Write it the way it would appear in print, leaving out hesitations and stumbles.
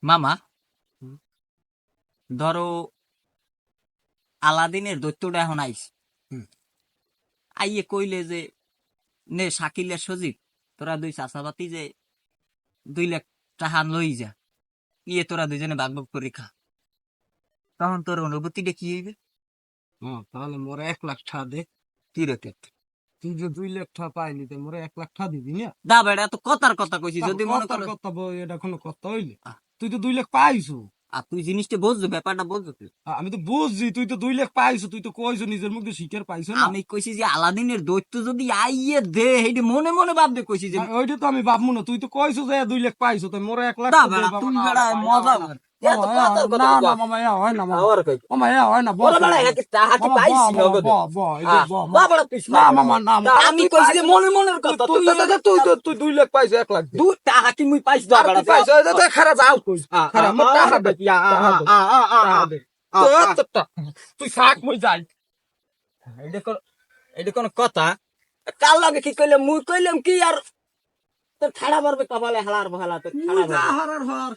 মামা, হুম। ধরো আলাদিনের দৈত্যটা এখন আইস, হুম। আইয়ে কইলে যে নে শাকিলের সজীব, তোরা দুই চাচাবাতি যে 2 লাখ টাকা লই যা, তোরা দুজনে ভাগ ভাগ করে খা, তখন তোর অনুভূতিটা কি হইবে? তাহলে মোরে 1 লাখ টাকা দে। কি রেখে তুই যে 2 লাখ টাকা পাইলি তো মোরে 1 লাখ টাকা দিবি না? দা বেড়া, এত কথার কথা কইছি, তারপর যদি মনে কথার করো কথা বই, এটা কোনো কথা হইলে? আহ, তুই তো 2 লাখ পাইছু। আর তুই জিনিসটা বুঝছো, ব্যাপারটা বুঝছো তুই। আমি তো বুঝছি তুই তো 2 লাখ পাইছু, তুই তো কইছো নিজের মুখে স্বীকার পাইছো না। আমি কইছি যে আলাদিনের দৈত্য যদি আইয়ে দে, এইটা মনে মনে ভাববে কইছি যে ওইটা তো আমি ভাববো না, তুই তো কইছো যে 2 লাখ পাইছো, তাই মোরে 1 লাখ দা তো দে বেড়া, বাবা। তুই না বেড়া মামা, মজা না কর। এত মামা, কথার কথা না কই না বাপ। মামা, হয় না মামা। আবার কই মামা হয় না, বস ওরে বেড়া, একটু। হ্যাঁ টাকা কি মামা ব পাইছি মামা ব নগদে? ব এই যে ব বা মামা। বড় তুই না মামা, না তা মামা, আমি তুই কইছি যে পাইছো। মনে মনের কথা, তুই তুই 2 লাখ পাইছো, 1 লাখ দে। তুই টাকা কি মুই পাইছি? দা আর বেড়া তুই পাইছো, এই যে তুই খারা যাও কই। খারা মোর টাকা দে, টাকা দে, টাকা দে। তোর তো তুই থাক, মই যাই। এটা কোন কথা? কার লগে কি কইলাম, মুই কইলাম কি আর তোর ঠাড়া মারবে কপালে, হালার বহালা তোর মুই ঠাড়া যা মারবে। হারার হর।